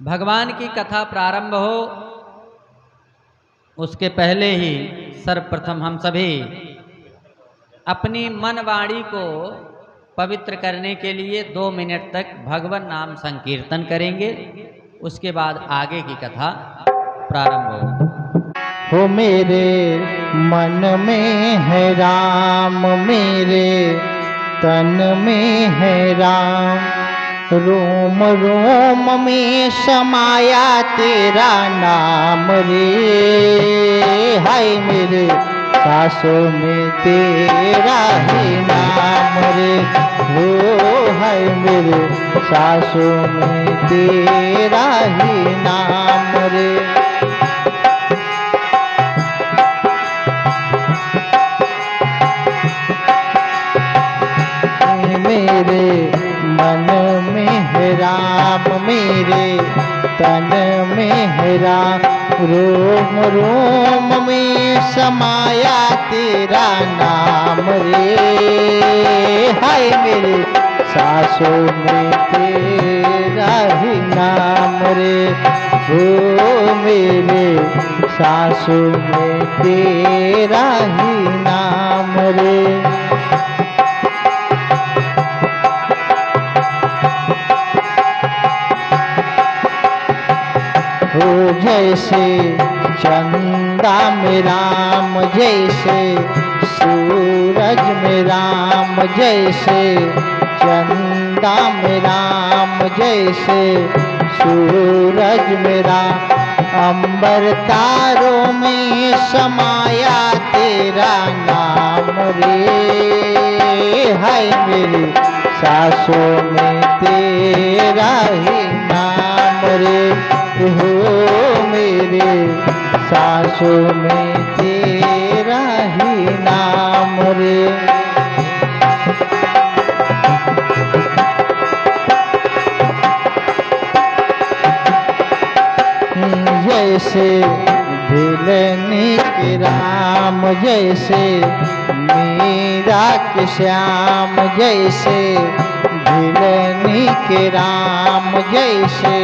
भगवान की कथा प्रारंभ हो उसके पहले ही सर्वप्रथम हम सभी अपनी मन वाणी को पवित्र करने के लिए 2 मिनट तक भगवान नाम संकीर्तन करेंगे। उसके बाद आगे की कथा प्रारंभ हो मेरे मन में है राम, मेरे तन में है राम, रोम रोम में समाया तेरा नाम रे। हाय मेरे सांसों में तेरा ही नाम रे। हो हाय मेरे सांसों में तेरा ही नाम रे। मेरे मन में है राम, मेरे तन में है राम, रोम रोम में समाया तेरा नाम रे। हाय मेरे सांसों में तेरा ही नाम रे। हो मेरे सांसों में तेरा ही नाम रे। हो जैसे चंदा में राम, जैसे सूरज में राम, जैसे चंदा में राम, जैसे सूरज में राम, अंबर तारों में समाया तेरा नाम रे। हाय मेरी सांसों में तेरा ही नाम रे। हो मेरे सांसों में तेरा ही नाम रे। जैसे भिलनी के राम, जैसे मीरा के श्याम, जैसे भिलनी के राम, जैसे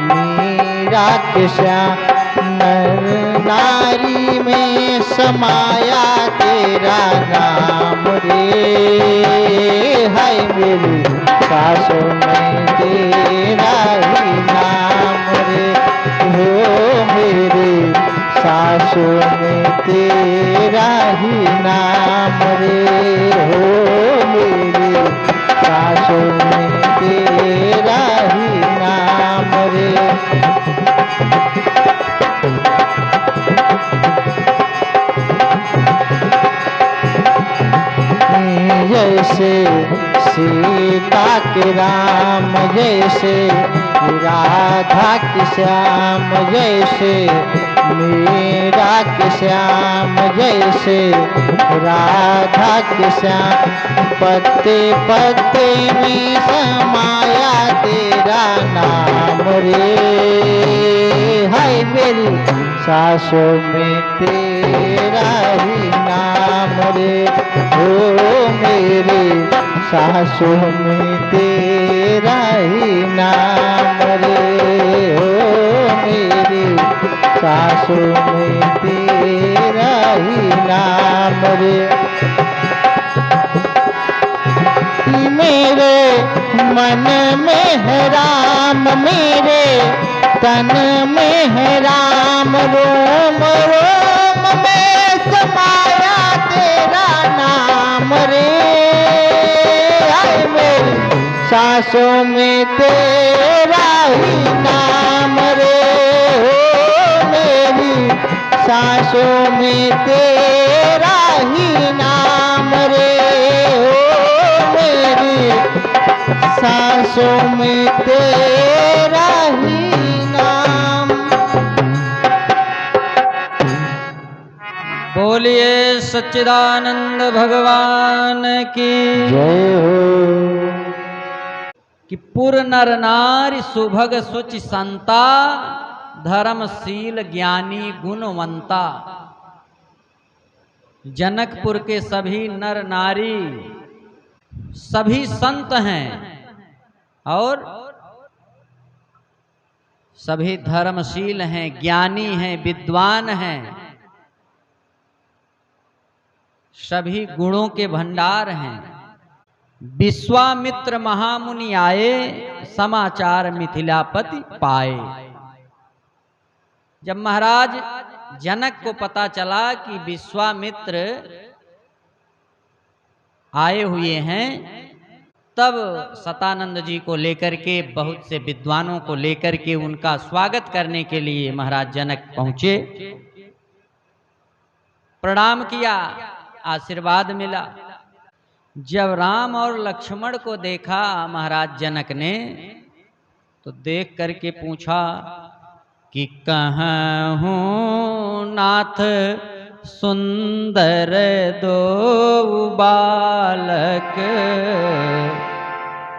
मीरा के श्याम, नर नारी में समाया तेरा नाम रे। हाय मेरी सांसों में तेरा ही नाम रे। हो मेरे सांसों में तेरा ही नाम रे। हो मेरे सांसों में तेरा ही नाम रे। जैसे सीता के राम, जैसे राधा के श्याम, जैसे मीरा के श्याम, जैसे राधा के श्याम, पत्ते पत्ते में समाया तेरा नाम रे। हाय मेरी सांसों में तेरा ही नाम रे। हो मेरे सांसों में तेरा ही नाम रे। हो मेरे सांसों में तेरा ही नाम रे। मेरे मन में है राम, मेरे तन में है राम, रोम रोम में समाया तेरा नाम रे। आए मेरी सांसों में तेरा ही नाम रे। हो मेरी सांसों में तेरा ही नाम रे। हो मेरी सांसों में तेरा ही नाम। बोलिए सच्चिदानंद भगवान की जय हो। कि पुर नर नारी सुभग सुचि संता, धर्मशील ज्ञानी गुणवंता। जनकपुर के सभी नर नारी सभी संत हैं और सभी धर्मशील हैं, ज्ञानी हैं, विद्वान हैं, सभी गुणों के भंडार हैं। विश्वामित्र महामुनि आए, समाचार मिथिलापति पाए। जब महाराज जनक को पता चला कि विश्वामित्र आए हुए हैं, तब सतानंद जी को लेकर के, बहुत से विद्वानों को लेकर के उनका स्वागत करने के लिए महाराज जनक पहुंचे। प्रणाम किया, आशीर्वाद मिला। जब राम और लक्ष्मण को देखा महाराज जनक ने, तो देख करके पूछा कि कहूँ नाथ सुंदर दो बालक,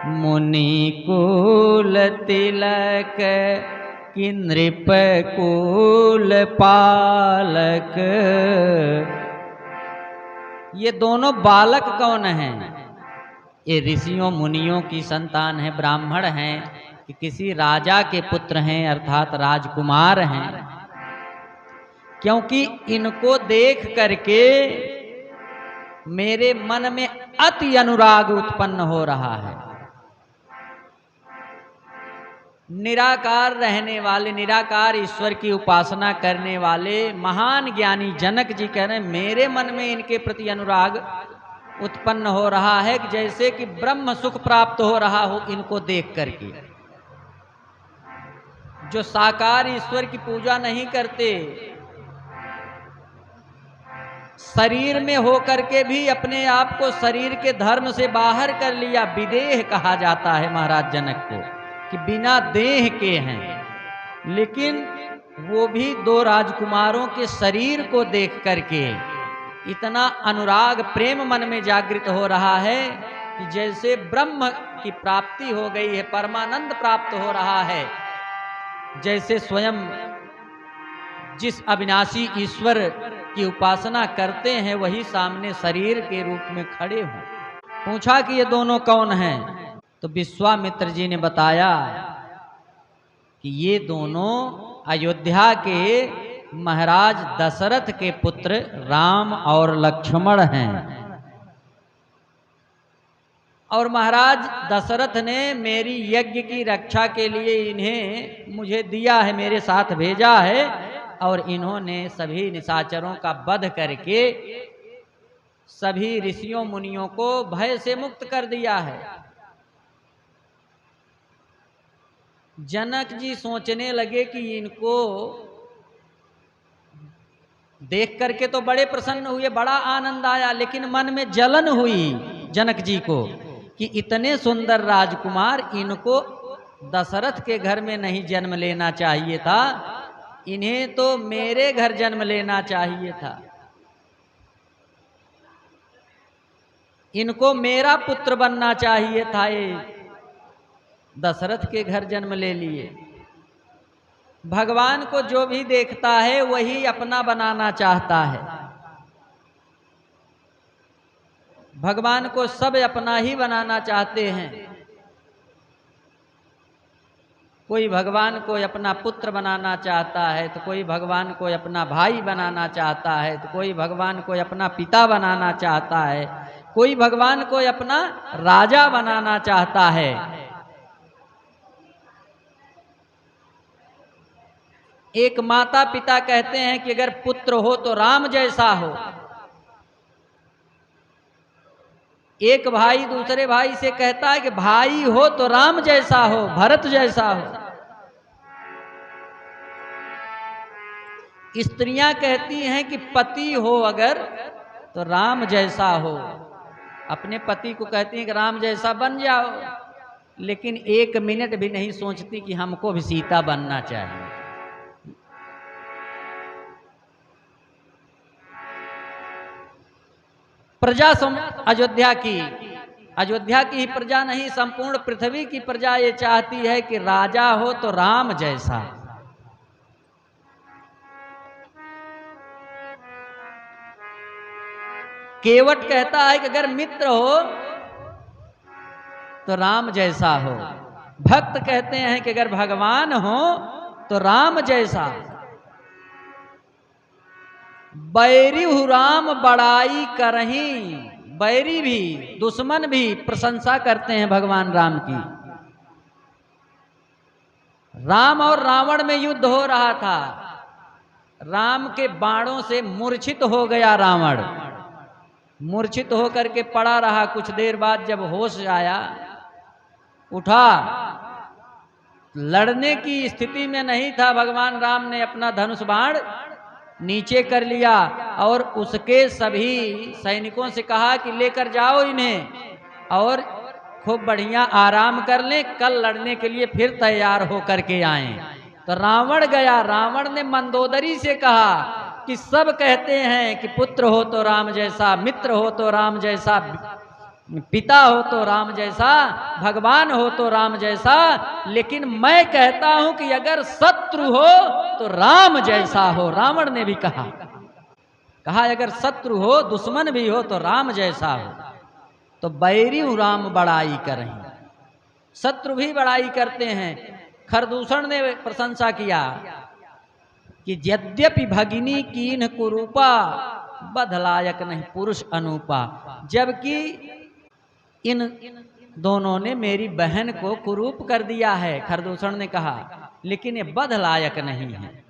मुनि कुल तिलक कि नृप कुल पालक। ये दोनों बालक कौन हैं? ये ऋषियों मुनियों की संतान है, ब्राह्मण हैं कि किसी राजा के पुत्र हैं, अर्थात राजकुमार हैं। क्योंकि इनको देख करके मेरे मन में अति अनुराग उत्पन्न हो रहा है। निराकार रहने वाले, निराकार ईश्वर की उपासना करने वाले महान ज्ञानी जनक जी कह रहे हैं, मेरे मन में इनके प्रति अनुराग उत्पन्न हो रहा है, जैसे कि ब्रह्म सुख प्राप्त हो रहा हो इनको देख करके। जो साकार ईश्वर की पूजा नहीं करते, शरीर में होकर के भी अपने आप को शरीर के धर्म से बाहर कर लिया, विदेह कहा जाता है महाराज जनक को कि बिना देह के हैं। लेकिन वो भी दो राजकुमारों के शरीर को देख करके इतना अनुराग प्रेम मन में जागृत हो रहा है कि जैसे ब्रह्म की प्राप्ति हो गई है, परमानंद प्राप्त हो रहा है। जैसे स्वयं जिस अविनाशी ईश्वर की उपासना करते हैं, वही सामने शरीर के रूप में खड़े हों। पूछा कि ये दोनों कौन हैं? तो विश्वामित्र जी ने बताया कि ये दोनों अयोध्या के महाराज दशरथ के पुत्र राम और लक्ष्मण हैं। और महाराज दशरथ ने मेरी यज्ञ की रक्षा के लिए इन्हें मुझे दिया है, मेरे साथ भेजा है, और इन्होंने सभी निशाचरों का वध करके सभी ऋषियों मुनियों को भय से मुक्त कर दिया है। जनक जी सोचने लगे कि इनको देख करके तो बड़े प्रसन्न हुए, बड़ा आनंद आया, लेकिन मन में जलन हुई जनक जी को कि इतने सुंदर राजकुमार, इनको दशरथ के घर में नहीं जन्म लेना चाहिए था, इन्हें तो मेरे घर जन्म लेना चाहिए था, इनको मेरा पुत्र बनना चाहिए था। ये दशरथ के घर जन्म ले लिए। भगवान को जो भी देखता है वही अपना बनाना चाहता है। भगवान को सब अपना ही बनाना चाहते हैं। कोई भगवान को अपना पुत्र बनाना चाहता है, तो कोई भगवान को अपना भाई बनाना चाहता है, तो कोई भगवान को अपना पिता बनाना चाहता है, कोई भगवान को अपना राजा बनाना चाहता है। एक माता पिता कहते हैं कि अगर पुत्र हो तो राम जैसा हो। एक भाई दूसरे भाई से कहता है कि भाई हो तो राम जैसा हो, भरत जैसा हो। स्त्रियां कहती हैं कि पति हो अगर तो राम जैसा हो, अपने पति को कहती हैं कि राम जैसा बन जाओ, लेकिन एक मिनट भी नहीं सोचती कि हमको भी सीता बनना चाहिए। प्रजा अयोध्या की ही प्रजा नहीं, संपूर्ण पृथ्वी की प्रजा ये चाहती है कि राजा हो तो राम जैसा। केवट कहता है कि अगर मित्र हो तो राम जैसा हो। भक्त कहते हैं कि अगर भगवान हो तो राम जैसा। बैरी हु राम बड़ाई करही, बैरी भी दुश्मन भी प्रशंसा करते हैं भगवान राम की। राम और रावण में युद्ध हो रहा था, राम के बाणों से मूर्छित हो गया रावण, मूर्छित होकर के पड़ा रहा। कुछ देर बाद जब होश आया, उठा, लड़ने की स्थिति में नहीं था, भगवान राम ने अपना धनुष बाण नीचे कर लिया और उसके सभी सैनिकों से कहा कि लेकर जाओ इन्हें और खूब बढ़िया आराम कर लें, कल लड़ने के लिए फिर तैयार होकर के आएं। तो रावण गया, रावण ने मंदोदरी से कहा कि सब कहते हैं कि पुत्र हो तो राम जैसा, मित्र हो तो राम जैसा, पिता हो तो राम जैसा, भगवान हो तो राम जैसा, लेकिन मैं कहता हूं कि अगर शत्रु हो तो राम जैसा हो। रावण ने भी कहा अगर शत्रु हो, दुश्मन भी हो तो राम जैसा हो। तो बैरी राम बड़ाई करें, शत्रु भी बड़ाई करते हैं। खरदूषण ने प्रशंसा किया कि यद्यपि भगिनी कीन्ह कुरूपा, बधलायक नहीं पुरुष अनूपा। जबकि इन दोनों ने मेरी बहन को कुरूप कर दिया है, खरदूषण ने कहा, लेकिन ये बधलायक नहीं है।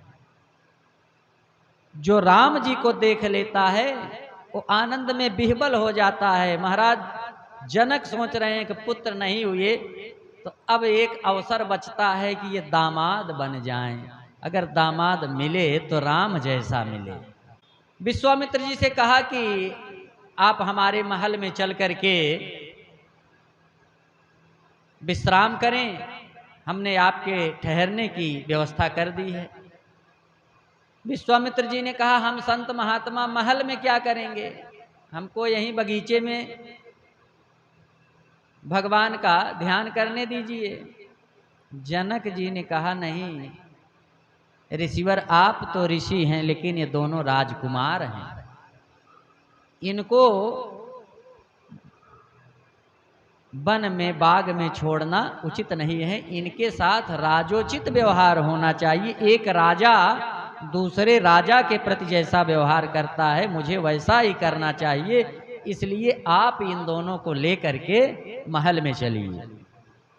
जो राम जी को देख लेता है वो आनंद में बिहबल हो जाता है। महाराज जनक सोच रहे हैं कि पुत्र नहीं हुए तो अब एक अवसर बचता है कि ये दामाद बन जाएं। अगर दामाद मिले तो राम जैसा मिले। विश्वामित्र जी से कहा कि आप हमारे महल में चल करके विश्राम करें, हमने आपके ठहरने की व्यवस्था कर दी है। विश्वामित्र जी ने कहा हम संत महात्मा महल में क्या करेंगे, हमको यहीं बगीचे में भगवान का ध्यान करने दीजिए। जनक जी ने कहा नहीं ऋषिवर, आप तो ऋषि हैं लेकिन ये दोनों राजकुमार हैं, इनको वन में बाग में छोड़ना उचित नहीं है, इनके साथ राजोचित व्यवहार होना चाहिए। एक राजा दूसरे राजा के प्रति जैसा व्यवहार करता है मुझे वैसा ही करना चाहिए, इसलिए आप इन दोनों को लेकर के महल में चलिए।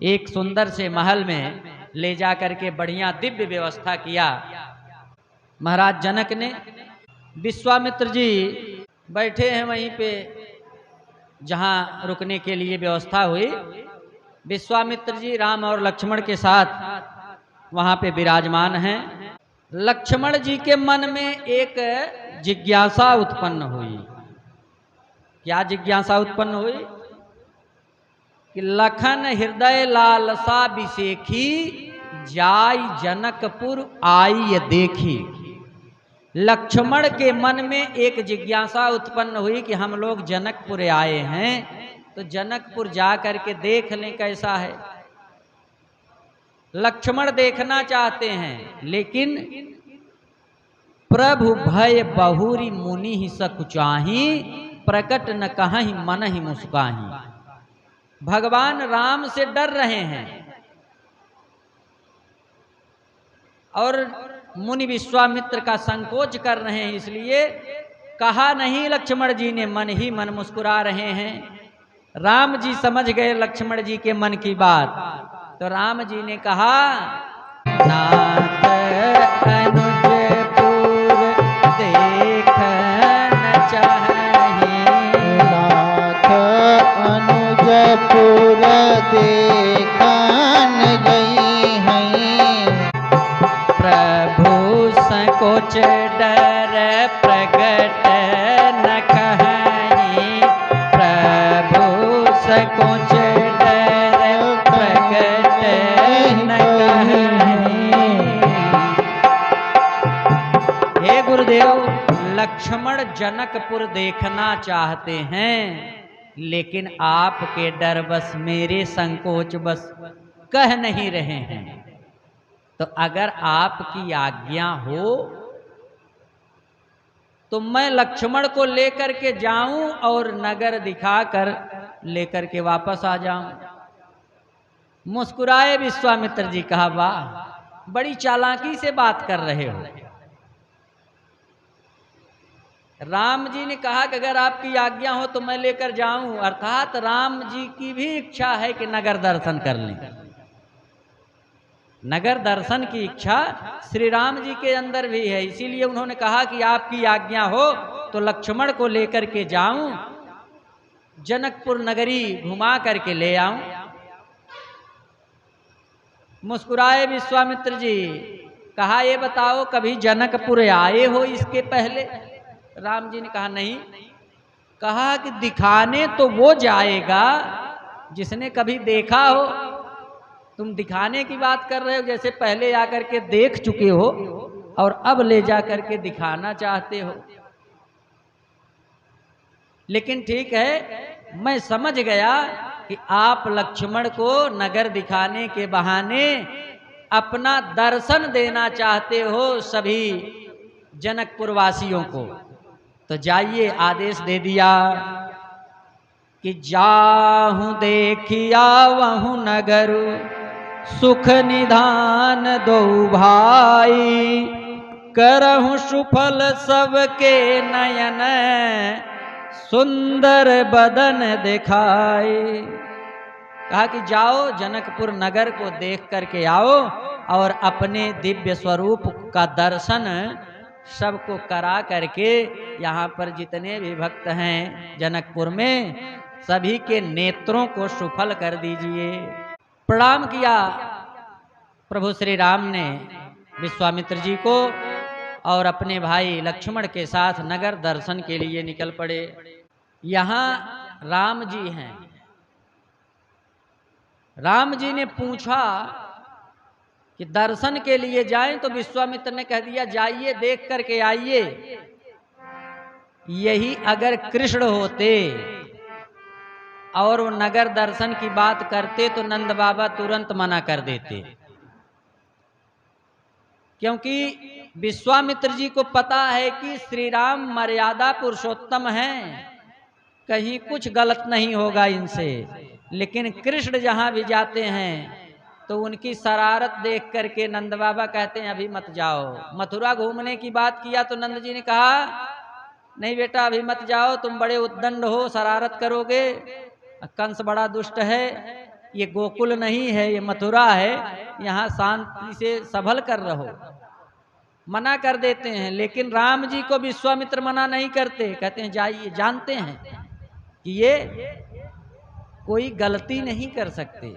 एक सुंदर से महल में ले जा करके बढ़िया दिव्य व्यवस्था किया महाराज जनक ने। विश्वामित्र जी बैठे हैं वहीं पे जहां रुकने के लिए व्यवस्था हुई। विश्वामित्र जी राम और लक्ष्मण के साथ वहां पे विराजमान हैं। लक्ष्मण जी के मन में एक जिज्ञासा उत्पन्न हुई। क्या जिज्ञासा उत्पन्न हुई कि लखन हृदय लालसा बिसेखी, जाय जनकपुर आई देखी। लक्ष्मण के मन में एक जिज्ञासा उत्पन्न हुई कि हम लोग जनकपुर आए हैं तो जनकपुर जा करके देख लें कैसा है। लक्ष्मण देखना चाहते हैं, लेकिन प्रभु भय बहुरी मुनि ही सकुचाही, प्रकट न कहीं मन ही मुस्काही। भगवान राम से डर रहे हैं और मुनि विश्वामित्र का संकोच कर रहे हैं, इसलिए कहा नहीं लक्ष्मण जी ने, मन ही मन मुस्कुरा रहे हैं। राम जी समझ गए लक्ष्मण जी के मन की बात, तो राम जी ने कहा नाथ अनुजपुर देखन चाहे, नाथ अनुजपुर देखन गई हैं। प्रभु संकोच डर प्रगट न कहीं, प्रभु संकोच डर प्रगट न कहीं। हे गुरुदेव, लक्ष्मण जनकपुर देखना चाहते हैं लेकिन आपके डर बस, मेरे संकोच बस कह नहीं रहे हैं। तो अगर आपकी आज्ञा हो तो मैं लक्ष्मण को लेकर के जाऊं और नगर दिखाकर लेकर के वापस आ जाऊं। मुस्कुराए विश्वामित्र जी, कहा वाह बड़ी चालाकी से बात कर रहे हो। राम जी ने कहा कि अगर आपकी आज्ञा हो तो मैं लेकर जाऊं, अर्थात राम जी की भी इच्छा है कि नगर दर्शन कर लें। नगर दर्शन की इच्छा श्री राम जी के अंदर भी है, इसीलिए उन्होंने कहा कि आपकी आज्ञा हो तो लक्ष्मण को लेकर के जाऊं, जनकपुर नगरी घुमा करके ले आऊं। मुस्कुराए विश्वामित्र जी, कहा ये बताओ कभी जनकपुर आए हो इसके पहले? राम जी ने कहा नहीं। कहा कि दिखाने तो वो जाएगा जिसने कभी देखा हो। तुम दिखाने की बात कर रहे हो, जैसे पहले आकर के देख चुके हो और अब ले जा करके दिखाना चाहते हो। लेकिन ठीक है, मैं समझ गया कि आप लक्ष्मण को नगर दिखाने के बहाने अपना दर्शन देना चाहते हो सभी जनकपुर वासियों को। तो जाइए, आदेश दे दिया कि जाहूं देखिया वहूं नगर, सुख निधान दो भाई, करहूं सुफल सबके नयन, सुंदर बदन दिखाए। कहा कि जाओ जनकपुर नगर को देख करके आओ और अपने दिव्य स्वरूप का दर्शन सबको करा करके यहाँ पर जितने भी भक्त हैं जनकपुर में, सभी के नेत्रों को सुफल कर दीजिए। प्रणाम किया प्रभु श्री राम ने विश्वामित्र जी को और अपने भाई लक्ष्मण के साथ नगर दर्शन के लिए निकल पड़े। यहाँ राम जी हैं। राम जी ने पूछा कि दर्शन के लिए जाएं, तो विश्वामित्र ने कह दिया जाइए, देख करके आइए। यही अगर कृष्ण होते और वो नगर दर्शन की बात करते तो नंद बाबा तुरंत मना कर देते, क्योंकि विश्वामित्र जी को पता है कि श्री राम मर्यादा पुरुषोत्तम हैं, कहीं कुछ गलत नहीं होगा इनसे। लेकिन कृष्ण जहां भी जाते हैं तो उनकी शरारत देख करके नंद बाबा कहते हैं अभी मत जाओ। मथुरा घूमने की बात किया तो नंद जी ने कहा नहीं बेटा अभी मत जाओ, तुम बड़े उद्दंड हो, शरारत करोगे, कंस बड़ा दुष्ट है, ये गोकुल नहीं है, ये मथुरा है, यहाँ शांति से सभल कर रहो। मना कर देते हैं। लेकिन राम जी को विश्वामित्र मना नहीं करते, कहते हैं जाइए, जानते हैं कि ये कोई गलती नहीं कर सकते।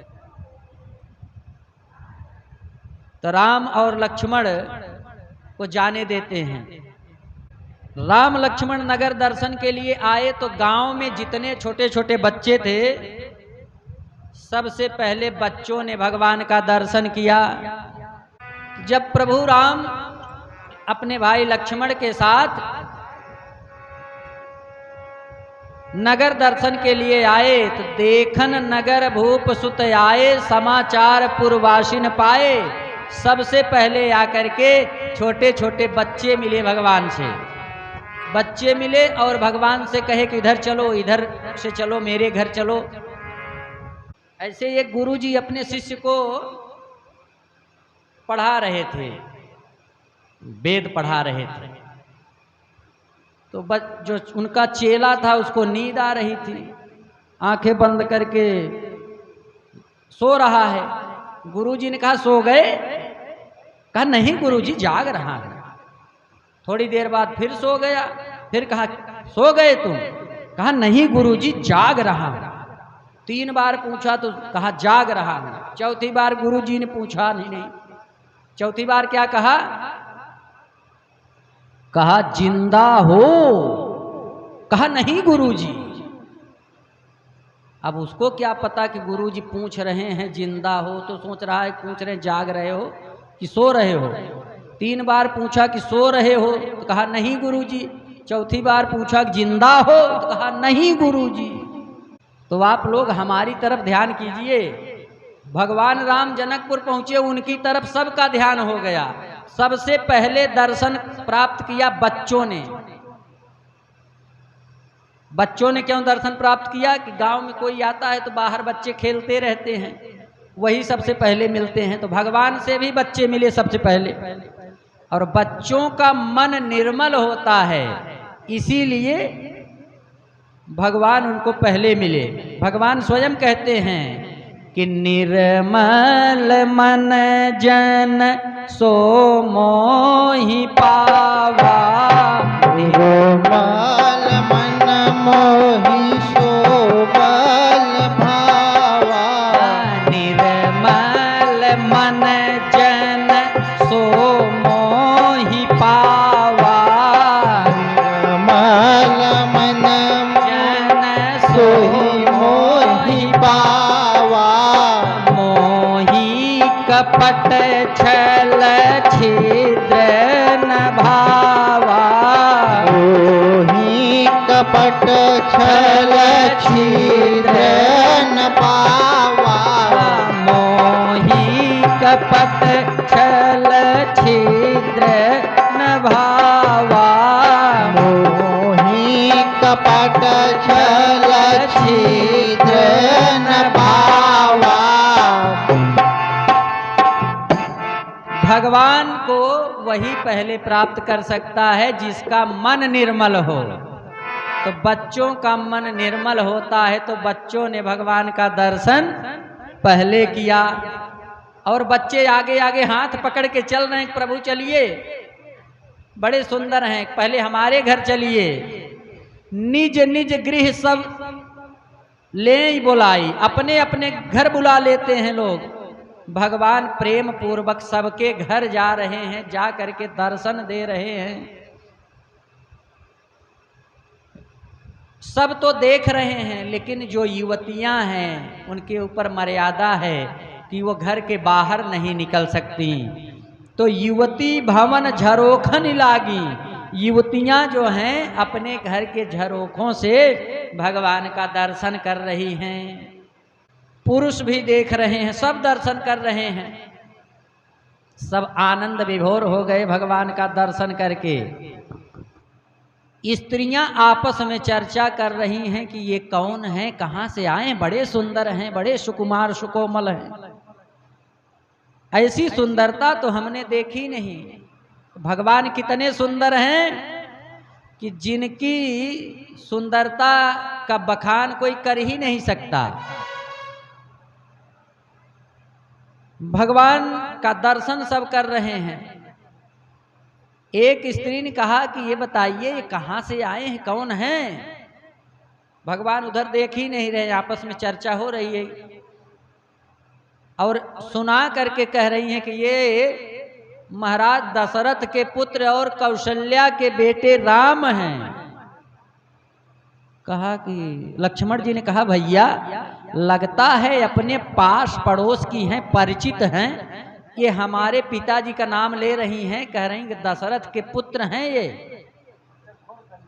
तो राम और लक्ष्मण को जाने देते हैं। राम लक्ष्मण नगर दर्शन के लिए आए तो गांव में जितने छोटे छोटे बच्चे थे, सबसे पहले बच्चों ने भगवान का दर्शन किया। जब प्रभु राम अपने भाई लक्ष्मण के साथ नगर दर्शन के लिए आए तो देखन नगर भूप सुत आए, समाचार पुरवासिन पाए। सबसे पहले आकर के छोटे छोटे बच्चे मिले भगवान से। बच्चे मिले और भगवान से कहे कि इधर चलो, इधर से चलो, मेरे घर चलो। ऐसे एक गुरुजी अपने शिष्य को पढ़ा रहे थे, वेद पढ़ा रहे थे। तो जो उनका चेला था उसको नींद आ रही थी, आंखें बंद करके सो रहा है। गुरुजी ने कहा सो गए? कहा नहीं गुरुजी, जाग रहा है। थोड़ी देर बाद फिर सो गया, फिर कहा सो गए तुम? कहा नहीं गुरुजी, जाग रहा हूं। 3 बार पूछा तो कहा जाग रहा हूं। चौथी बार गुरुजी ने पूछा नहीं। चौथी बार क्या कहा? कहा जिंदा हो? कहा नहीं गुरुजी। अब उसको क्या पता कि गुरुजी पूछ रहे हैं जिंदा हो, तो सोच रहा है पूछ रहे जाग रहे हो कि सो रहे हो। 3 बार पूछा कि सो रहे हो, तो कहा नहीं गुरुजी। चौथी बार पूछा जिंदा हो, तो कहा नहीं गुरुजी। तो आप लोग हमारी तरफ ध्यान कीजिए। भगवान राम जनकपुर पहुंचे, उनकी तरफ सबका ध्यान हो गया। सबसे पहले दर्शन प्राप्त किया बच्चों ने। बच्चों ने क्यों दर्शन प्राप्त किया? कि गांव में कोई आता है तो बाहर बच्चे खेलते रहते हैं, वही सबसे पहले मिलते हैं। तो भगवान से भी बच्चे मिले सबसे पहले, और बच्चों का मन निर्मल होता है, इसीलिए भगवान उनको पहले मिले। भगवान स्वयं कहते हैं कि निर्मल मन जन सो मोहि पावा, निर्मल मन मोहि सो बल भावा, निर्मल मन जन सो मोहि पावा, निर्मल मन जन सोहि मोहि पावा, मोहि कपट छल छिद्र न भावा, मोहि कपट छल छिद्र न पावा, मोहि कपट छल छिद्र न भावा, मोहि कपट छल छिद्र न पावा। भगवान को वही पहले प्राप्त कर सकता है जिसका मन निर्मल हो। तो बच्चों का मन निर्मल होता है, तो बच्चों ने भगवान का दर्शन पहले किया। और बच्चे आगे आगे हाथ पकड़ के चल रहे हैं, प्रभु चलिए, बड़े सुंदर हैं, पहले हमारे घर चलिए। निज निज गृह सब ले बुलाई, अपने अपने घर बुला लेते हैं लोग। भगवान प्रेम पूर्वक सबके घर जा रहे हैं, जा करके दर्शन दे रहे हैं। सब तो देख रहे हैं, लेकिन जो युवतियां हैं उनके ऊपर मर्यादा है कि वो घर के बाहर नहीं निकल सकती। तो युवती भवन झरोखन लागी, युवतियां जो हैं अपने घर के झरोखों से भगवान का दर्शन कर रही हैं। पुरुष भी देख रहे हैं, सब दर्शन कर रहे हैं, सब आनंद विभोर हो गए भगवान का दर्शन करके। स्त्रियां आपस में चर्चा कर रही हैं कि ये कौन हैं, कहाँ से आए, बड़े सुंदर हैं, बड़े सुकुमार सुकोमल हैं, ऐसी सुंदरता तो हमने देखी नहीं। भगवान कितने सुंदर हैं कि जिनकी सुंदरता का बखान कोई कर ही नहीं सकता। भगवान का दर्शन सब कर रहे हैं। एक स्त्री ने कहा कि ये बताइए ये कहाँ से आए हैं, कौन हैं? भगवान उधर देख ही नहीं रहे, आपस में चर्चा हो रही है और सुना करके कह रही हैं कि ये महाराज दशरथ के पुत्र और कौशल्या के बेटे राम हैं। कहा कि लक्ष्मण जी ने कहा भैया लगता है अपने पास पड़ोस की हैं, परिचित हैं, ये हमारे पिताजी का नाम ले रही हैं, कह रही कि दशरथ के पुत्र हैं ये,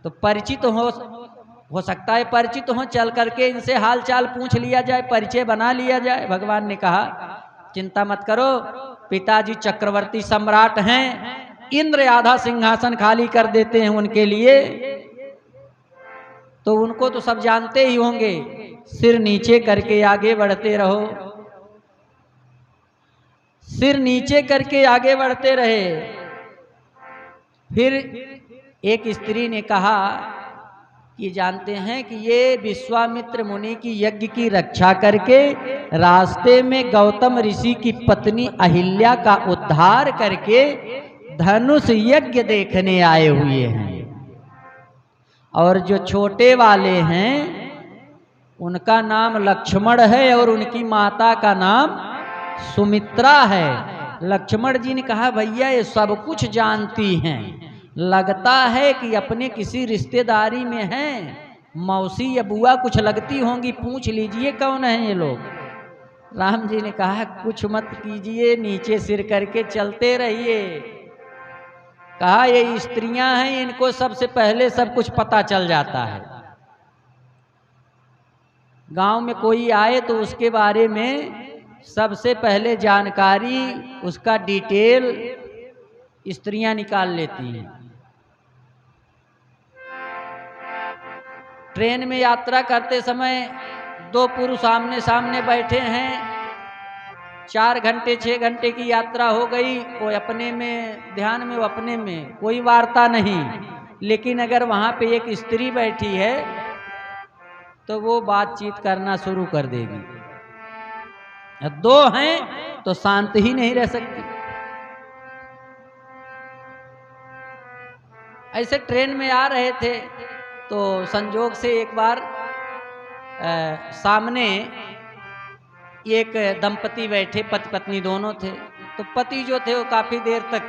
तो परिचित हो सकता है परिचित हो, चल करके इनसे हाल चाल पूछ लिया जाए, परिचय बना लिया जाए। भगवान ने कहा चिंता मत करो, पिताजी चक्रवर्ती सम्राट हैं, इंद्र आधा सिंहासन खाली कर देते हैं उनके लिए, तो उनको तो सब जानते ही होंगे। सिर नीचे करके आगे बढ़ते रहो, सिर नीचे करके आगे बढ़ते रहे। फिर एक स्त्री ने कहा कि जानते हैं कि ये विश्वामित्र मुनि की यज्ञ की रक्षा करके रास्ते में गौतम ऋषि की पत्नी अहिल्या का उद्धार करके धनुष यज्ञ देखने आए हुए हैं, और जो छोटे वाले हैं उनका नाम लक्ष्मण है और उनकी माता का नाम सुमित्रा है। लक्ष्मण जी ने कहा भैया ये सब कुछ जानती हैं, लगता है कि अपने किसी रिश्तेदारी में हैं, मौसी या बुआ कुछ लगती होंगी, पूछ लीजिए कौन है ये लोग। राम जी ने कहा कुछ मत कीजिए, नीचे सिर करके चलते रहिए। कहा ये स्त्रियां हैं, इनको सबसे पहले सब कुछ पता चल जाता है। गांव में कोई आए तो उसके बारे में सबसे पहले जानकारी, उसका डिटेल स्त्रियां निकाल लेती हैं। ट्रेन में यात्रा करते समय दो पुरुष आमने सामने बैठे हैं, 4 घंटे 6 घंटे की यात्रा हो गई, वो अपने में ध्यान में, वो अपने में, कोई वार्ता नहीं। लेकिन अगर वहाँ पे एक स्त्री बैठी है तो वो बातचीत करना शुरू कर देगी। दो हैं तो शांत ही नहीं रह सकती। ऐसे ट्रेन में आ रहे थे तो संजोग से एक बार सामने एक दंपति बैठे, पति पत्नी दोनों थे। तो पति जो थे वो काफी देर तक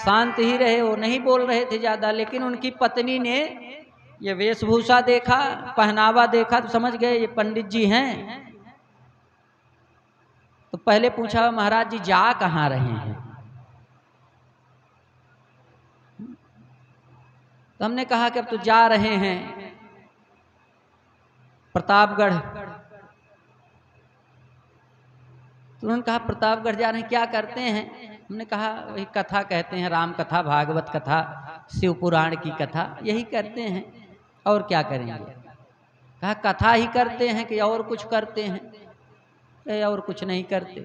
शांत ही रहे, वो नहीं बोल रहे थे ज्यादा। लेकिन उनकी पत्नी ने ये वेशभूषा देखा, पहनावा देखा तो समझ गए ये पंडित जी हैं। तो पहले पूछा, महाराज जी जा कहाँ रहे हैं? तो हमने कहा कि अब तो जा रहे हैं प्रतापगढ़। तो उन्होंने कहा प्रतापगढ़ जा रहे हैं, क्या करते हैं? हमने कहा वही कथा कहते हैं, राम कथा, भागवत कथा, शिव पुराण की कथा, यही करते हैं, और क्या करेंगे? कहा कथा ही करते हैं कि और कुछ करते हैं? और कुछ नहीं करते।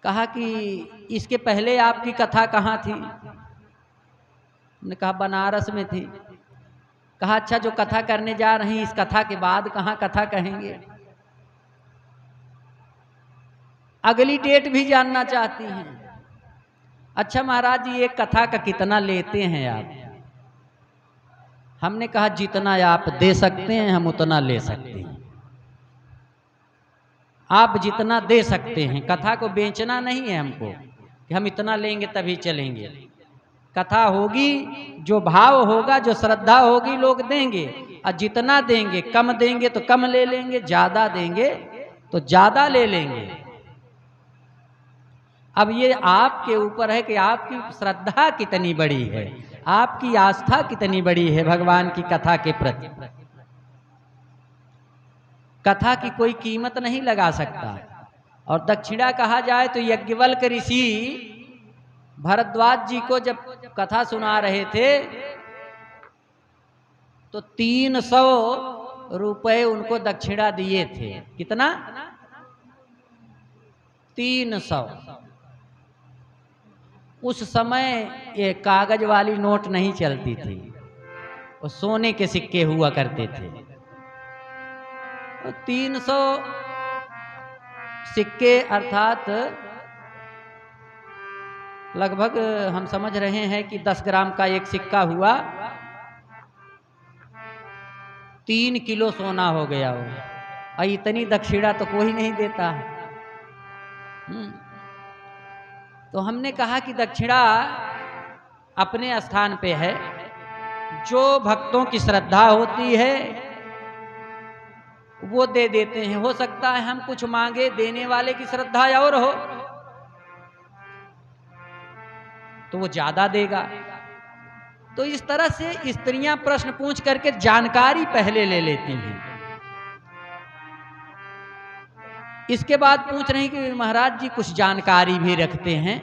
कहा कि इसके पहले आपकी कथा कहाँ थी? हमने कहा बनारस में थी। कहा अच्छा, जो कथा करने जा रही हैं इस कथा के बाद कहाँ कथा कहेंगे? अगली डेट भी जानना चाहती हैं। अच्छा महाराज जी, एक कथा का कितना लेते हैं आप? हमने कहा जितना आप दे सकते हैं हम उतना ले सकते हैं। आप जितना दे सकते हैं, कथा को बेचना नहीं है हमको कि हम इतना लेंगे तभी चलेंगे। कथा होगी, जो भाव होगा, जो श्रद्धा होगी, लोग देंगे। और जितना देंगे, कम देंगे तो कम ले लेंगे, ज्यादा देंगे तो ज्यादा ले लेंगे। अब ये आपके ऊपर है कि आपकी श्रद्धा कितनी बड़ी है, आपकी आस्था कितनी बड़ी है भगवान की कथा के प्रति। कथा की कोई कीमत नहीं लगा सकता। और दक्षिणा कहा जाए तो यज्ञवल्क ऋषि भरद्वाज जी को जब कथा सुना रहे थे तो 300 रुपए उनको दक्षिणा दिए थे। कितना? 300। उस समय ये कागज वाली नोट नहीं चलती थी, वो सोने के सिक्के हुआ करते थे। 300 सिक्के अर्थात लगभग हम समझ रहे हैं कि 10 ग्राम का एक सिक्का हुआ, 3 किलो सोना हो गया हो। और इतनी दक्षिणा तो कोई नहीं देता। तो हमने कहा कि दक्षिणा अपने स्थान पे है, जो भक्तों की श्रद्धा होती है वो दे देते हैं। हो सकता है हम कुछ मांगे, देने वाले की श्रद्धा और हो तो वो ज्यादा देगा। तो इस तरह से स्त्रियां प्रश्न पूछ करके जानकारी पहले ले लेती हैं। इसके बाद पूछ रही कि महाराज जी कुछ जानकारी भी रखते हैं।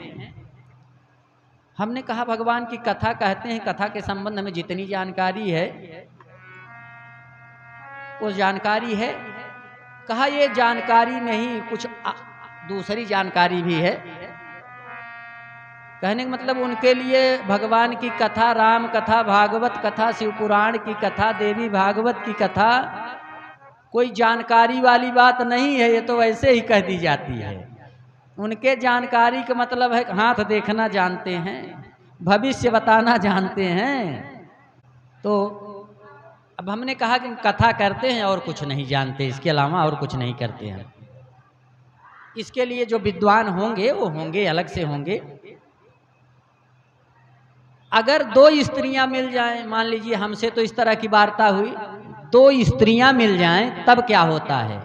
हमने कहा भगवान की कथा कहते हैं, कथा के संबंध में जितनी जानकारी है वो जानकारी है। कहा ये जानकारी नहीं, कुछ दूसरी जानकारी भी है। कहने का मतलब उनके लिए भगवान की कथा, राम कथा, भागवत कथा, शिव पुराण की कथा, देवी भागवत की कथा कोई जानकारी वाली बात नहीं है, ये तो वैसे ही कह दी जाती है। उनके जानकारी का मतलब है हाथ देखना जानते हैं, भविष्य बताना जानते हैं। तो अब हमने कहा कि कथा करते हैं और कुछ नहीं जानते, इसके अलावा और कुछ नहीं करते हैं। इसके लिए जो विद्वान होंगे वो होंगे, अलग से होंगे। अगर 2 स्त्रियां मिल जाएं, मान लीजिए हमसे तो इस तरह की वार्ता हुई, 2 स्त्रियां मिल जाएं तब क्या होता है?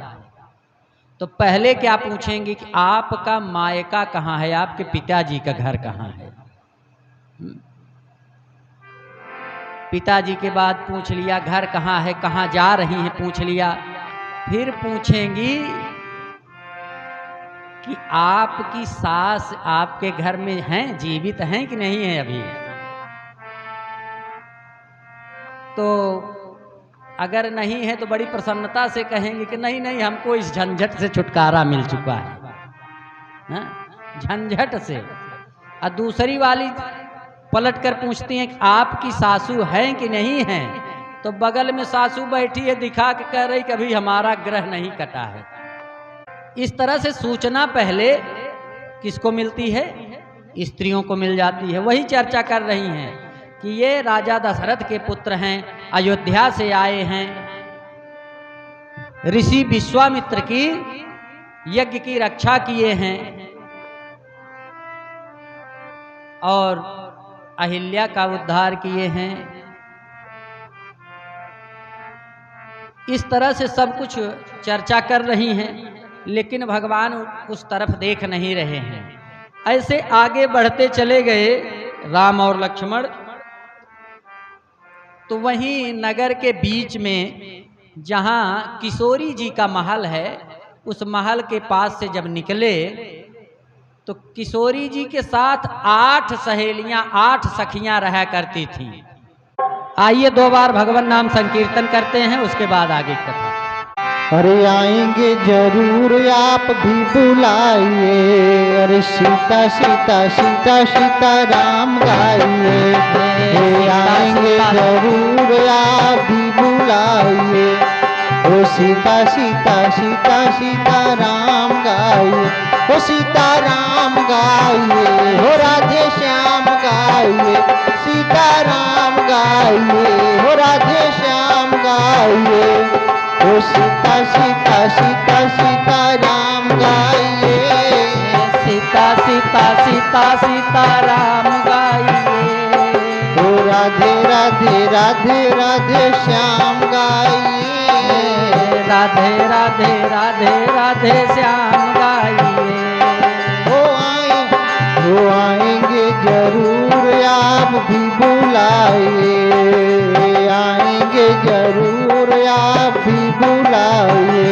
तो पहले क्या पूछेंगे कि आपका मायका कहाँ है, आपके पिताजी का घर कहाँ है। पिताजी के बाद पूछ लिया घर कहाँ है, कहाँ जा रही हैं पूछ लिया। फिर पूछेंगी कि आपकी सास आपके घर में हैं, जीवित हैं कि नहीं है अभी। तो अगर नहीं है तो बड़ी प्रसन्नता से कहेंगे कि नहीं नहीं, हमको इस झंझट से छुटकारा मिल चुका है, झंझट से। और दूसरी वाली पलट कर पूछती हैं कि आपकी सासू हैं कि नहीं हैं, तो बगल में सासू बैठी है, दिखा के कह रही कभी हमारा ग्रह नहीं कटा है। इस तरह से सूचना पहले किसको मिलती है? स्त्रियों को मिल जाती है। वही चर्चा कर रही हैं कि ये राजा दशरथ के पुत्र हैं, अयोध्या से आए हैं, ऋषि विश्वामित्र की यज्ञ की रक्षा किए हैं और अहिल्या का उद्धार किए हैं। इस तरह से सब कुछ चर्चा कर रही हैं, लेकिन भगवान उस तरफ देख नहीं रहे हैं। ऐसे आगे बढ़ते चले गए राम और लक्ष्मण। तो वहीं नगर के बीच में जहाँ किशोरी जी का महल है, उस महल के पास से जब निकले तो किशोरी जी के साथ 8 सहेलियां, 8 सखियां रहा करती थीं। आइए 2 बार भगवान नाम संकीर्तन करते हैं, उसके बाद आगे कथा। अरे आएंगे जरूर आप भी बुलाइए, अरे सीता सीता सीता सीता राम गाइए। अरे आएंगे जरूर आप भी बुलाइए, ओ सीता सीता सीता सीता राम गाइए, ओ सीता राम गाइए, हो राधे श्याम गाइए, सीता राम गाइए, हो राधे श्याम गाइए, ओ सीता सीता सीता सीता राम गाइए, सीता सीता सीता सीता राम गाइए, ओ राधे राधे राधे राधे श्याम गाइए, राधे राधे राधे राधे श्याम गाइए। वो आएंगे जरूर आप भी बुलाइए, आएंगे जरूर आप भी बुलाइए,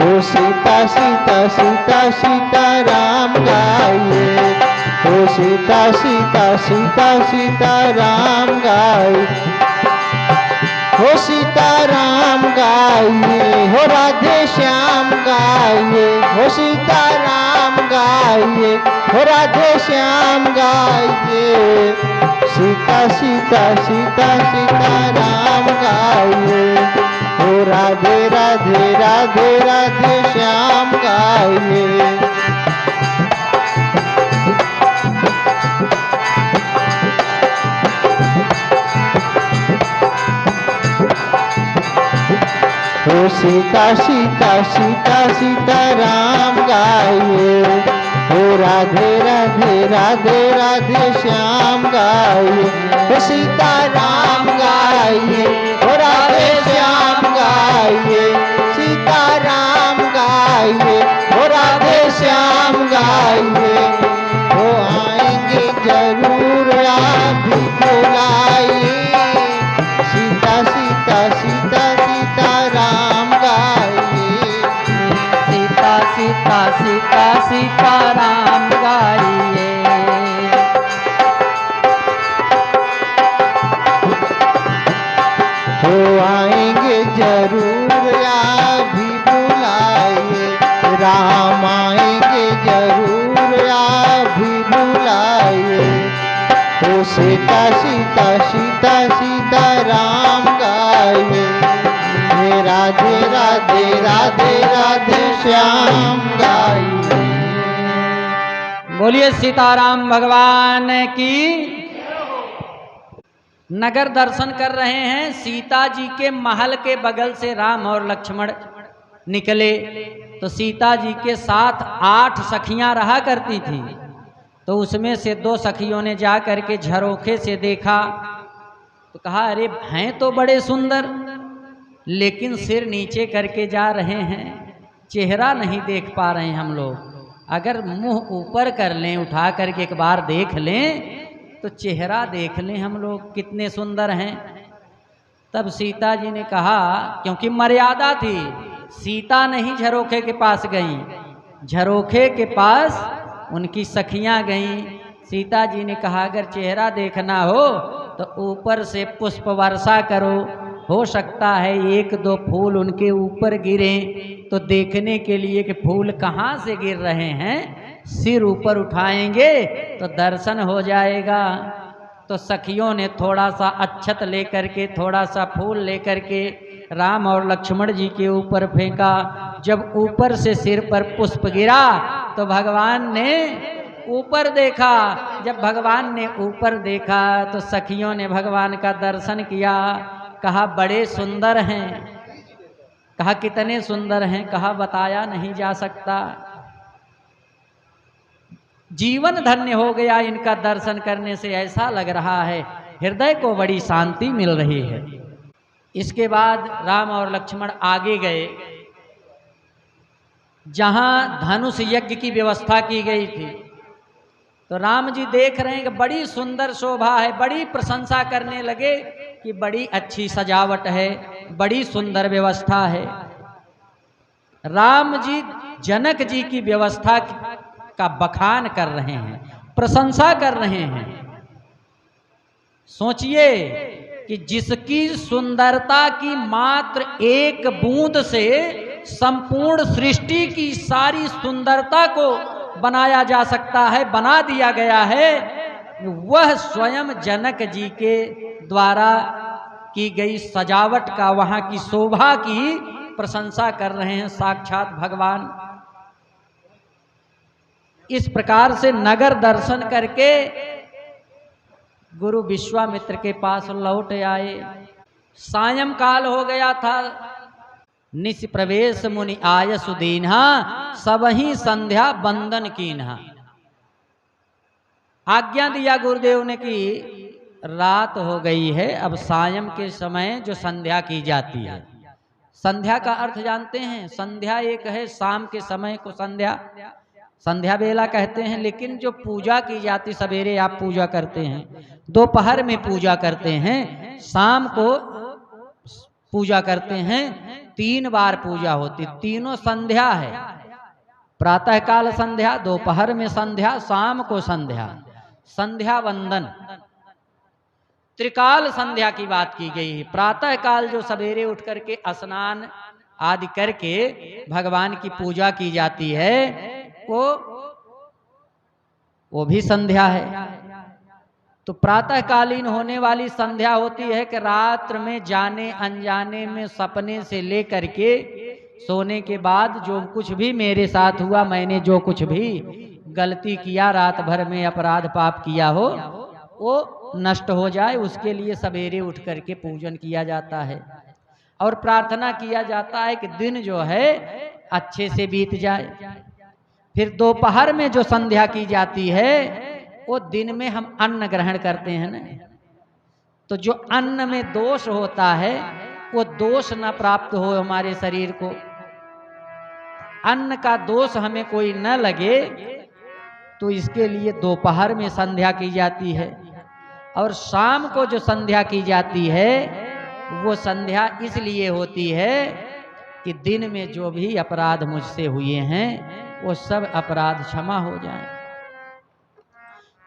ओ सीता सीता सीता सीता राम गाइए, ओ सीता सीता सीता सीता राम गाइए, हो सीता राम गाइए, हो राधे श्याम गाइए, हो सीता राम गाइए, हो राधे श्याम गाइए, सीता सीता सीता सीता राम गाइए, हो राधे राधे राधे राधे श्याम गाइए। ओ सीता सीता सीता सीता राम गाइए, ओ राधे राधे राधे राधे श्याम गाइए, ओ सीता राम गाइए, ओ राधे श्याम गाइए, सीता राम गाइए, ओ राधे श्याम गाइए, ओ आएंगे जरूर आप भी बुलाइए, सीता सीता सीता सीता राम गाइए, सीता सीता सीता सीता राम गाइए। हो आएंगे जरूर आप भी बुलाइए, राम आएंगे जरूर आप भी बुलाइए, हो सीता सीता सीता सीता राम गाइए, राधे राधे राधे राधे श्याम गाइए। बोलिए सीताराम भगवान की। नगर दर्शन कर रहे हैं। सीता जी के महल के बगल से राम और लक्ष्मण निकले तो सीता जी के साथ 8 सखियां रहा करती थी। तो उसमें से 2 सखियों ने जा करके झरोखे से देखा तो कहा, अरे हैं तो बड़े सुंदर, लेकिन सिर नीचे करके जा रहे हैं, चेहरा नहीं देख पा रहे हैं हम लोग। अगर मुंह ऊपर कर लें, उठा करके एक बार देख लें तो चेहरा देख लें हम लोग कितने सुंदर हैं। तब सीता जी ने कहा, क्योंकि मर्यादा थी, सीता नहीं झरोखे के पास गई, झरोखे के पास उनकी सखियां गईं। सीता जी ने कहा, अगर चेहरा देखना हो तो ऊपर से पुष्प वर्षा करो, हो सकता है एक दो फूल उनके ऊपर गिरे तो देखने के लिए कि फूल कहाँ से गिर रहे हैं, सिर ऊपर उठाएंगे तो दर्शन हो जाएगा। तो सखियों ने थोड़ा सा अक्षत लेकर के, थोड़ा सा फूल लेकर के राम और लक्ष्मण जी के ऊपर फेंका। जब ऊपर से सिर पर पुष्प गिरा तो भगवान ने ऊपर देखा। जब भगवान ने ऊपर देखा तो सखियों ने भगवान का दर्शन किया। कहा बड़े सुंदर हैं। कहा कितने सुंदर हैं? कहा बताया नहीं जा सकता। जीवन धन्य हो गया इनका दर्शन करने से, ऐसा लग रहा है हृदय को बड़ी शांति मिल रही है। इसके बाद राम और लक्ष्मण आगे गए जहां धनुष यज्ञ की व्यवस्था की गई थी। तो राम जी देख रहे हैं कि बड़ी सुंदर शोभा है, बड़ी प्रशंसा करने लगे कि बड़ी अच्छी सजावट है, बड़ी सुंदर व्यवस्था है। राम जी जनक जी की व्यवस्था का बखान कर रहे हैं, प्रशंसा कर रहे हैं। सोचिए कि जिसकी सुंदरता की मात्र एक बूंद से संपूर्ण सृष्टि की सारी सुंदरता को बनाया जा सकता है, बना दिया गया है, वह स्वयं जनक जी के द्वारा की गई सजावट का, वहां की शोभा की प्रशंसा कर रहे हैं साक्षात भगवान। इस प्रकार से नगर दर्शन करके गुरु विश्वामित्र के पास लौट आए। सायंकाल हो गया था। निस प्रवेश मुनि आय सुदीन्हा, सबही संध्या बंदन कीन्हा। आज्ञा दिया गुरुदेव ने कि रात हो गई है, अब सायं के समय जो संध्या की जाती है। संध्या का अर्थ जानते हैं? संध्या एक है शाम के समय को संध्या बेला कहते हैं, लेकिन जो पूजा की जाती, सवेरे आप पूजा करते हैं, दोपहर में पूजा करते हैं, शाम को पूजा करते हैं, 3 बार पूजा होती, तीनों संध्या है। प्रातः काल संध्या, दोपहर में संध्या, शाम को संध्या, संध्या वंदन, त्रिकाल संध्या की बात की गई है। प्रातः काल जो सवेरे उठ करके स्नान आदि करके भगवान की पूजा की जाती है, वो भी संध्या है। तो प्रातःकालीन होने वाली संध्या होती है कि रात्र में जाने अनजाने में सपने से लेकर के सोने के बाद जो कुछ भी मेरे साथ हुआ, मैंने जो कुछ भी गलती किया, रात भर में अपराध पाप किया हो, वो नष्ट हो जाए, उसके लिए सवेरे उठ करके पूजन किया जाता है और प्रार्थना किया जाता है कि दिन जो है अच्छे से बीत जाए। फिर दोपहर में जो संध्या की जाती है, वो दिन में हम अन्न ग्रहण करते हैं ना, तो जो अन्न में दोष होता है वो दोष न प्राप्त हो हमारे शरीर को, अन्न का दोष हमें कोई न लगे, तो इसके लिए दोपहर में संध्या की जाती है। और शाम को जो संध्या की जाती है वो संध्या इसलिए होती है कि दिन में जो भी अपराध मुझसे हुए हैं वो सब अपराध क्षमा हो जाएं।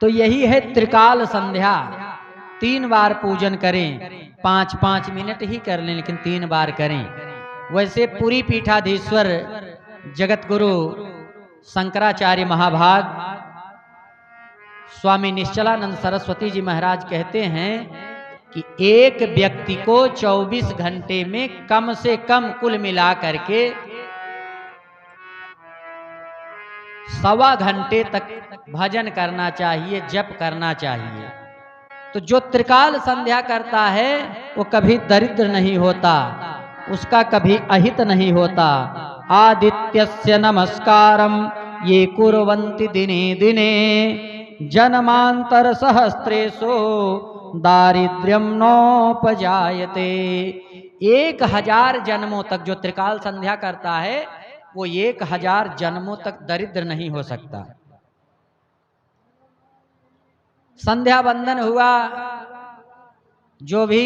तो यही है त्रिकाल संध्या। 3 बार पूजन करें, 5-5 मिनट ही कर लें, लेकिन 3 बार करें। वैसे पूरी पीठाधीश्वर जगत गुरु शंकराचार्य महाभाग स्वामी निश्चलानंद सरस्वती जी महाराज कहते हैं कि एक व्यक्ति को 24 घंटे में कम से कम कुल मिला करके 1.25 घंटे तक भजन करना चाहिए, जप करना चाहिए। तो जो त्रिकाल संध्या करता है वो कभी दरिद्र नहीं होता, उसका कभी अहित नहीं होता। आदित्यस्य नमस्कारम ये कुर्वन्ति दिने दिने, जन्मांतर सहस्रेषु दारिद्र्यम नोपजायते। 1000 जन्मों तक जो त्रिकाल संध्या करता है वो 1000 जन्मों तक दरिद्र नहीं हो सकता। संध्या बंदन हुआ, जो भी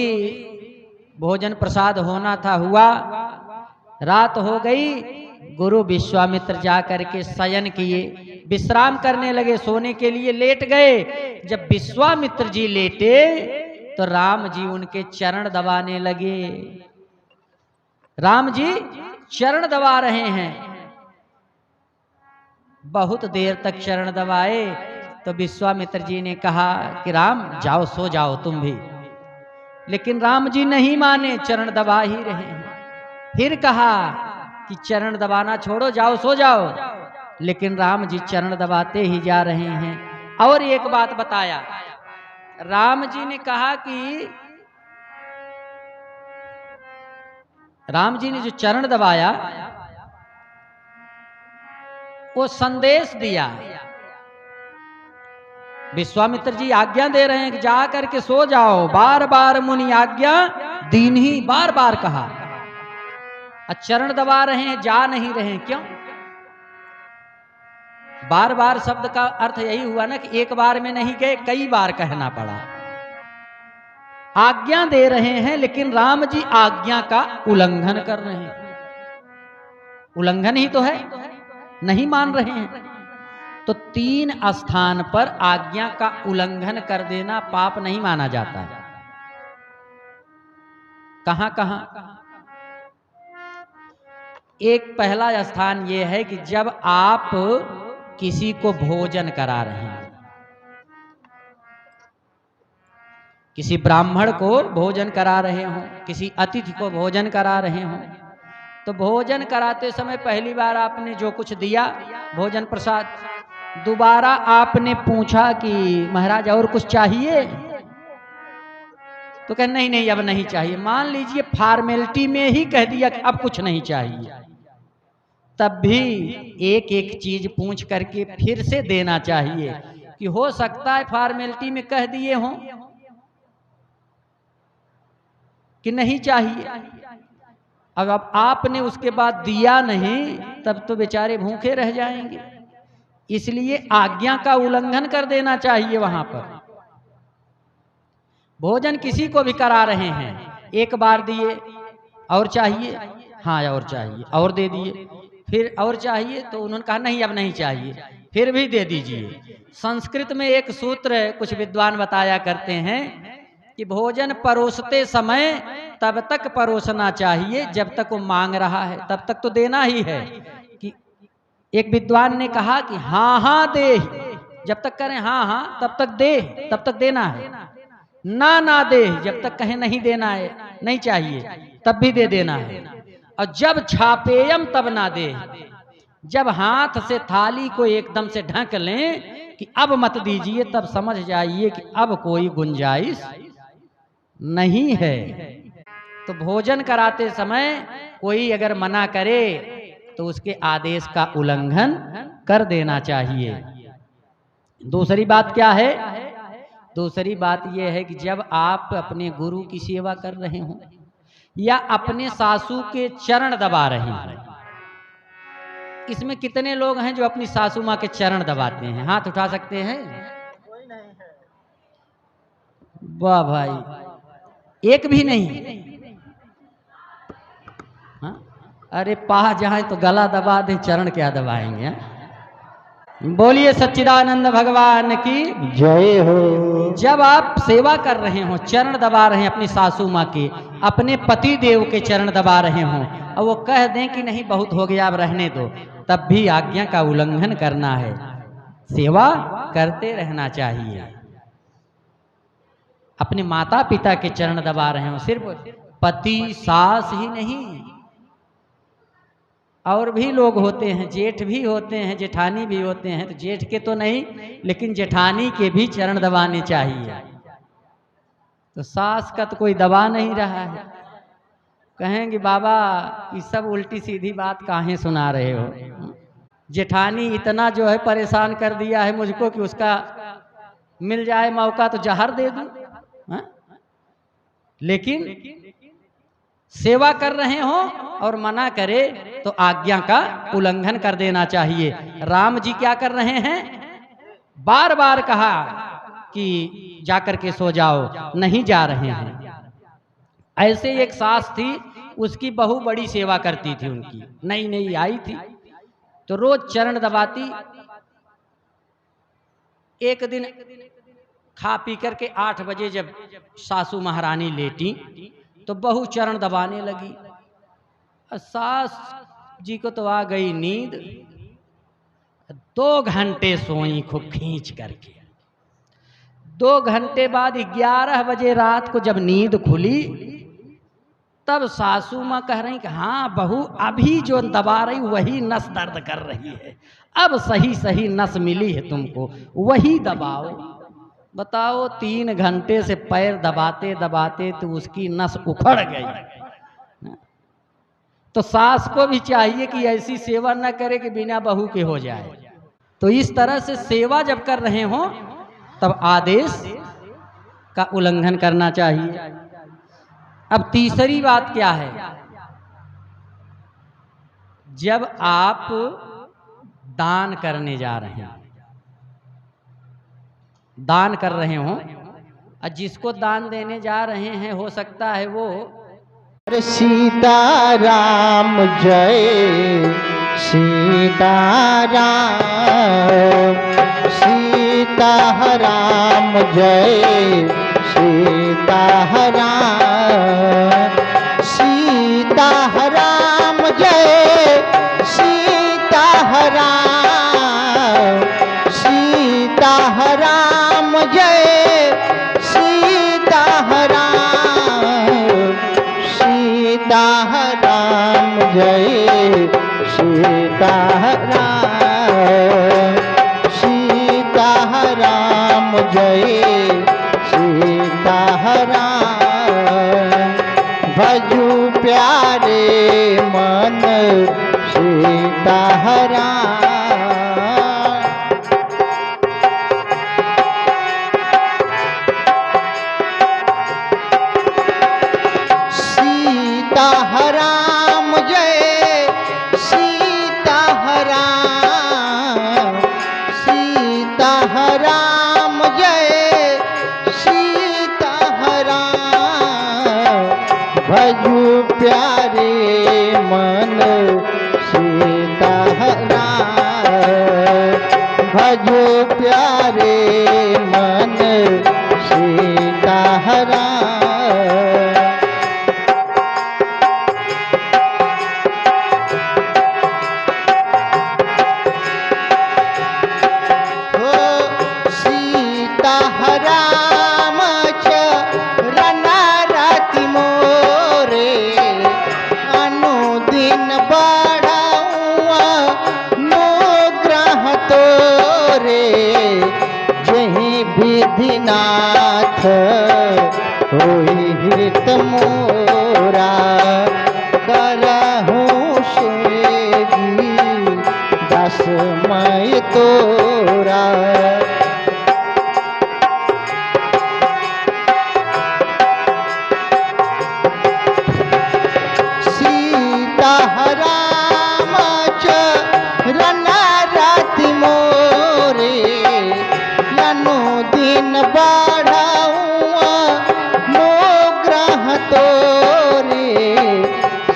भोजन प्रसाद होना था हुआ, रात हो गई, गुरु विश्वामित्र जाकर के शयन किए, विश्राम करने लगे, सोने के लिए लेट गए। जब विश्वामित्र जी लेटे तो तो राम जी उनके चरण दबाने लगे। राम जी चरण दबा रहे हैं। बहुत देर तक चरण दबाए तो विश्वामित्र जी ने कहा कि राम जाओ, सो जाओ तुम भी। लेकिन राम जी नहीं माने, चरण दबा ही रहे हैं। फिर कहा कि चरण दबाना छोड़ो, जाओ सो जाओ। लेकिन राम जी चरण दबाते ही जा रहे हैं। और एक बात बताया, राम जी ने कहा कि राम जी ने जो चरण दबाया वो संदेश दिया। विश्वामित्र जी आज्ञा दे रहे हैं कि जा करके सो जाओ। बार बार मुनि आज्ञा दीन ही बार बार कहा, चरण दबा रहे हैं, जा नहीं रहे हैं, क्यों? बार बार शब्द का अर्थ यही हुआ ना कि एक बार में नहीं गए, कई बार कहना पड़ा। आज्ञा दे रहे हैं लेकिन राम जी आज्ञा का उल्लंघन कर रहे हैं। उल्लंघन ही तो है, नहीं मान रहे हैं। तो 3 स्थान पर आज्ञा का उल्लंघन कर देना पाप नहीं माना जाता है। कहां कहां? एक पहला स्थान यह है कि जब आप किसी को भोजन करा रहे हैं, किसी ब्राह्मण को भोजन करा रहे हो, किसी अतिथि को भोजन करा रहे हो, तो भोजन कराते समय पहली बार आपने जो कुछ दिया भोजन प्रसाद, दोबारा आपने पूछा कि महाराज और कुछ चाहिए, तो कह नहीं नहीं अब नहीं चाहिए। मान लीजिए फॉर्मेलिटी में ही कह दिया कि अब कुछ नहीं चाहिए, तब भी एक एक चीज पूछ करके फिर से देना चाहिए कि हो सकता है फॉर्मेलिटी में कह दिए हों कि नहीं चाहिए। अब आपने उसके बाद दिया नहीं तब तो बेचारे भूखे रह जाएंगे। इसलिए आज्ञा का उल्लंघन कर देना चाहिए। वहां पर भोजन किसी को भी करा रहे हैं, एक बार दिए और चाहिए, हाँ और चाहिए, और दे दिए, फिर और चाहिए, तो उन्होंने कहा नहीं अब नहीं चाहिए, फिर भी दे दीजिए। संस्कृत में एक सूत्र कुछ विद्वान बताया करते हैं कि भोजन परोसते समय तब तक परोसना चाहिए जब तक वो मांग रहा है, तब तक तो देना ही है। कि एक विद्वान ने कहा कि हाँ हाँ दे, जब तक करें हाँ हाँ तब तक दे, तब तक देना है। ना ना दे, जब तक कहें नहीं देना है, नहीं चाहिए, तब भी दे देना है। और जब छापेयम तब ना दे, जब हाथ से थाली को एकदम से ढक लें कि अब मत दीजिए, तब समझ जाइए कि अब कोई गुंजाइश नहीं है। तो भोजन कराते समय कोई अगर मना करे तो उसके आदेश का उल्लंघन कर देना चाहिए। दूसरी बात क्या है? दूसरी बात यह है कि जब आप अपने गुरु की सेवा कर रहे हो या अपने सासू के चरण दबा रहे हैं, इसमें कितने लोग हैं जो अपनी सासू माँ के चरण दबाते हैं? हाथ उठा सकते हैं? वाह भाई, एक भी नहीं। हाँ? अरे पाह जाए तो गला दबा दे, चरण क्या दबाएंगे? हा? बोलिए सच्चिदानंद भगवान की जय हो। जब आप सेवा कर रहे हो, चरण दबा रहे हैं अपनी सासू माँ के, अपने पति देव के चरण दबा रहे हो, और वो कह दें कि नहीं बहुत हो गया अब रहने दो, तब भी आज्ञा का उल्लंघन करना है। सेवा करते रहना चाहिए। अपने माता पिता के चरण दबा रहे हो, सिर्फ पति सास ही नहीं, और भी लोग होते हैं, जेठ भी होते हैं, जेठानी भी होते हैं। तो जेठ के तो नहीं, लेकिन जेठानी के भी चरण दबाने चाहिए। तो सास का तो कोई दबा नहीं रहा है। कहेंगे बाबा ये सब उल्टी सीधी बात काहे सुना रहे हो? जेठानी इतना जो है परेशान कर दिया है मुझको कि उसका मिल जाए मौका तो जहर दे दूं। लेकिन सेवा कर रहे हो और मना करे तो आज्ञा का उल्लंघन कर देना चाहिए। राम जी क्या कर रहे हैं? बार बार कहा कि जाकर के सो जाओ, नहीं जा रहे हैं। ऐसे एक सास थी, उसकी बहू बड़ी सेवा करती थी, उनकी नई नई आई थी तो रोज चरण दबाती। एक दिन खा पी करके 8 बजे जब सासू महारानी लेटी तो बहू चरण दबाने लगी। सास जी को तो आ गई नींद, 2 घंटे सोई खूब खींच करके। 2 घंटे बाद 11 बजे रात को जब नींद खुली तब सासू माँ कह रही कि हाँ बहू, अभी जो दबा रही वही नस दर्द कर रही है, अब सही सही नस मिली है तुमको, वही दबाओ। बताओ 3 घंटे से पैर दबाते दबाते तो उसकी नस उखड़ गई। तो सास को भी चाहिए कि ऐसी सेवा न करे कि बिना बहू के हो जाए। तो इस तरह से सेवा जब कर रहे हो तब आदेश का उल्लंघन करना चाहिए। अब तीसरी बात क्या है, जब आप दान करने जा रहे हैं, दान कर रहे हो और जिसको दान देने जा रहे हैं हो सकता है वो सीताराम जय सीताराम, सीताराम जय सीताराम, सीताराम जय सीताराम, सीताराम जय सीताराम, सीताराम जय सीताराम, सीताराम जय सीताराम, भजू प्यारे मन सीताराम, सीताराम जय सीताराम, सीताराम जय सीताराम, भजू प्यारे मन सीताराम, भजू प्यारे मन सीताराम, सीताराम चरण रति मोरे, अनुदिन बढ़ाऊँ अनुग्रह तोरे, जहि विधिनाथ होई हित मोरा, करहूँ सेवी दसमय तोरा, सीताराम चरण रति मोरे, अनुदिन बढ़ाऊँ अनुग्रह तोरे,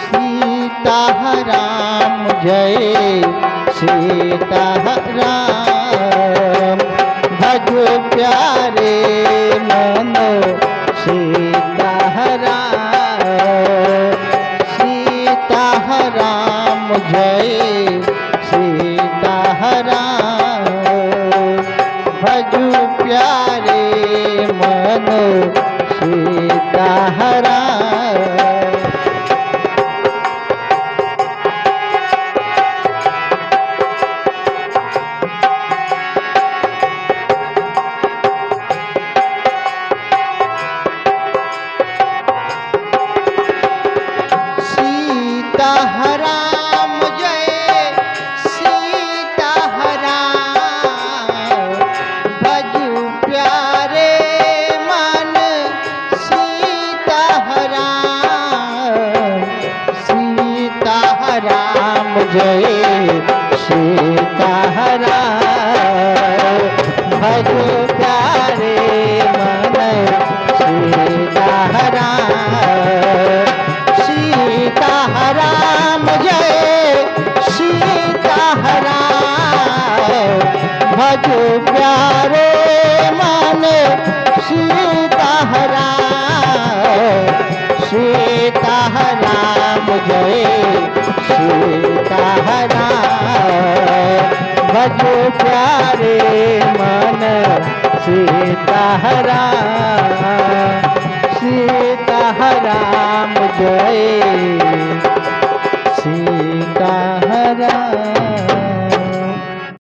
सीताराम जय सीताराम, भजो प्यारे मन सीताराम, सीताराम जय सीताराम, भजू प्यारे मन सीताराम, सीताराम जय सीताराम, भजू प्यारे मन सीताराम, सीताराम जय सीताराम, भजू प्यारे मन सीताराम, सीताराम जय सीताराम, भजो प्यारे मन भज प्यारे मन सीताराम जय सीताराम।